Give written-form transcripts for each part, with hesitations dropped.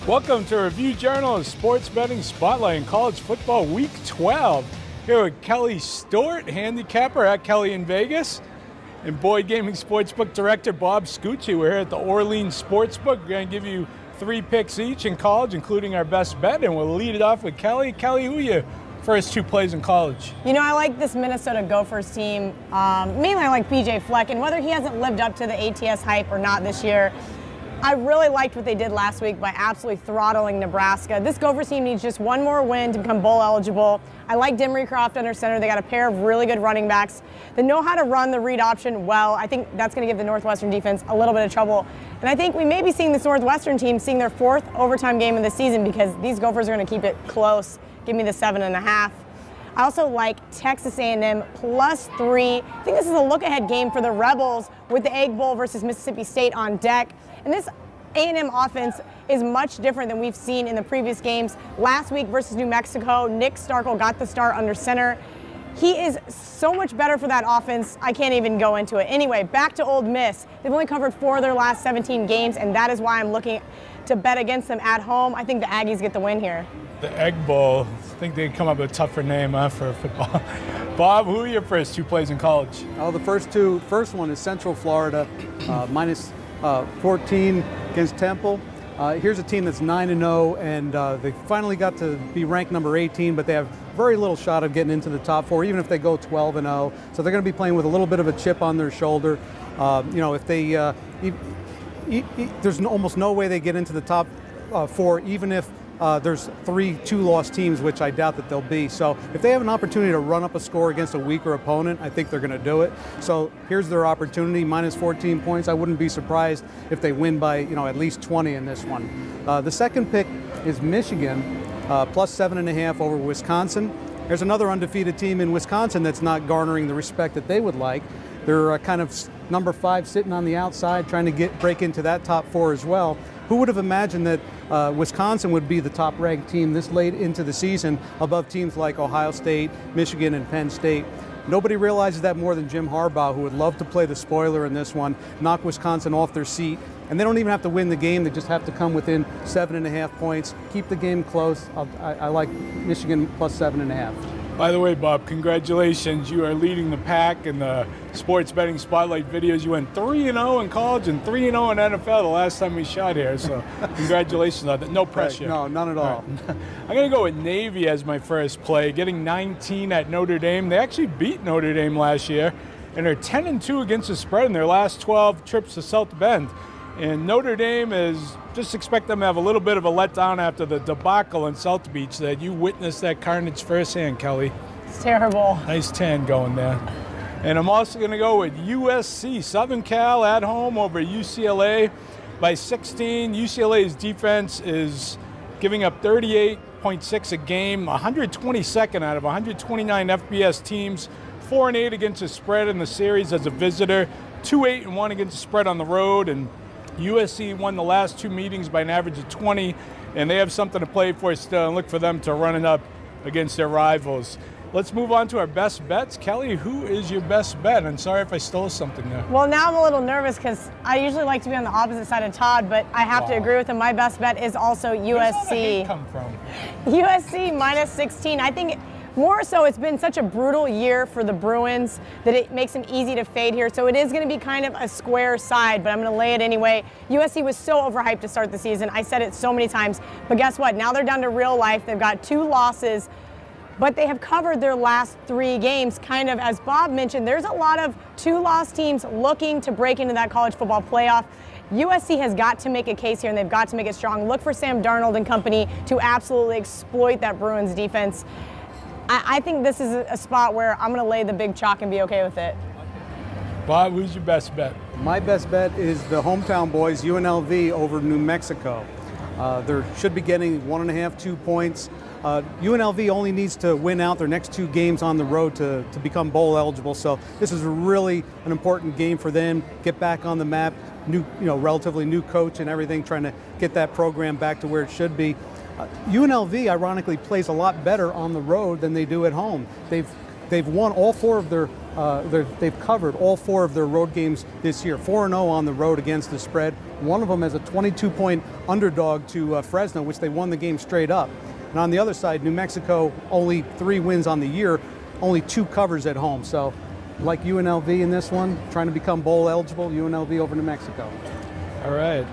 Welcome to Review Journal of Sports Betting Spotlight in College Football Week 12. Here with Kelly Stewart, handicapper at Kelly in Vegas, and Boyd Gaming Sportsbook Director Bob Scucci. We're here at the Orleans Sportsbook. We're going to give you 3 picks each in college, including our best bet, and we'll lead it off with Kelly. Kelly, who are your first 2 plays in college? You know, I like this Minnesota Gophers team. Mainly I like PJ Fleck, and whether he hasn't lived up to the ATS hype or not this year, I really liked what they did last week by absolutely throttling Nebraska. This Gophers team needs just one more win to become bowl eligible. I like Dimry-Croft under center. They got a pair of really good running backs that know how to run the read option well. I think that's going to give the Northwestern defense a little bit of trouble. And I think we may be seeing this Northwestern team seeing their 4th overtime game of the season because these Gophers are going to keep it close. Give me the 7.5. I also like Texas A&M +3. I think this is a look-ahead game for the Rebels with the Egg Bowl versus Mississippi State on deck. And this A&M offense is much different than we've seen in the previous games. Last week versus New Mexico, Nick Starkel got the start under center. He is so much better for that offense, I can't even go into it. Anyway, back to Ole Miss. They've only covered 4 of their last 17 games, and that is why I'm looking to bet against them at home. I think the Aggies get the win here. The Egg Bowl. I think they come up with a tougher name for football. Bob, who are your first 2 plays in college? Oh, the first one is Central Florida, minus 14 against Temple. Here's a team that's 9-0, and they finally got to be ranked number 18, but they have very little shot of getting into the top 4, even if they go 12-0. So they're going to be playing with a little bit of a chip on their shoulder. If they, there's almost no way they get into the top 4, even if there's 3 2-loss teams, which I doubt that they'll be. So if they have an opportunity to run up a score against a weaker opponent, I think they're going to do it. So here's their opportunity, minus 14 points. I wouldn't be surprised if they win by at least 20 in this one. The second pick is Michigan, +7.5 over Wisconsin. There's another undefeated team in Wisconsin that's not garnering the respect that they would like. They're kind of number 5 sitting on the outside, trying to break into that top 4 as well. Who would have imagined that Wisconsin would be the top-ranked team this late into the season above teams like Ohio State, Michigan, and Penn State? Nobody realizes that more than Jim Harbaugh, who would love to play the spoiler in this one, knock Wisconsin off their seat. And they don't even have to win the game. They just have to come within 7.5 points, keep the game close. I like Michigan +7.5. By the way, Bob, congratulations. You are leading the pack in the sports betting spotlight videos. You went 3-0 in college and 3-0 in NFL the last time we shot here. So congratulations on that. No pressure. Right. No, none at all. Right. I'm going to go with Navy as my first play, getting 19 at Notre Dame. They actually beat Notre Dame last year, and they're 10-2 against the spread in their last 12 trips to South Bend. And Notre Dame just expect them to have a little bit of a letdown after the debacle in South Beach that you witnessed that carnage firsthand, Kelly. It's terrible. Nice tan going there. And I'm also going to go with USC, Southern Cal at home over UCLA by 16. UCLA's defense is giving up 38.6 a game, 122nd out of 129 FBS teams, 4-8 against the spread in the series as a visitor, 2-8-1 against the spread on the road, and USC won the last 2 meetings by an average of 20, and they have something to play for still, and look for them to run it up against their rivals. Let's move on to our best bets. Kelly, who is your best bet? I'm sorry if I stole something there. Well, now I'm a little nervous because I usually like to be on the opposite side of Todd, but I have to agree with him. My best bet is also USC. Where's all the hate come from? USC -16. I think more so it's been such a brutal year for the Bruins that it makes them easy to fade here. So it is going to be kind of a square side, but I'm going to lay it anyway. USC was so overhyped to start the season. I said it so many times. But guess what? Now they're down to real life. They've got 2 losses, but they have covered their last 3 games. Kind of, as Bob mentioned, there's a lot of 2-loss teams looking to break into that college football playoff. USC has got to make a case here, and they've got to make it strong. Look for Sam Darnold and company to absolutely exploit that Bruins defense. I think this is a spot where I'm going to lay the big chalk and be okay with it. Bob, who's your best bet? My best bet is the hometown boys, UNLV, over New Mexico. They should be getting 1.5, 2 points. UNLV only needs to win out their next 2 games on the road to become bowl eligible. So this is really an important game for them. Get back on the map. Relatively new coach and everything, trying to get that program back to where it should be. UNLV, ironically, plays a lot better on the road than they do at home. They've won all 4 of their they've covered all 4 of their road games this year, 4-0 on the road against the spread. One of them as a 22-point underdog to Fresno, which they won the game straight up. And on the other side, New Mexico, only 3 wins on the year, only 2 covers at home. So like UNLV in this one, trying to become bowl eligible, UNLV over New Mexico. All right.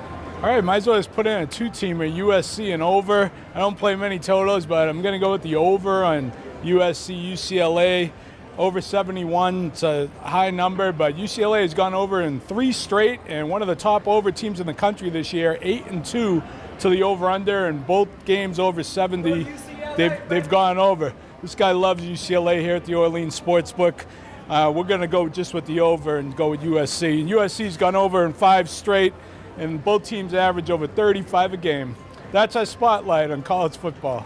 Might as well just put in a 2-teamer, USC and over. I don't play many totals, but I'm going to go with the over on USC, UCLA. Over 71, it's a high number, but UCLA has gone over in 3 straight, and one of the top over teams in the country this year, 8-2 to the over-under, and both games over 70, they've gone over. This guy loves UCLA here at the Orleans Sportsbook. We're going to go just with the over and go with USC. And USC's gone over in 5 straight, and both teams average over 35 a game. That's our spotlight on college football.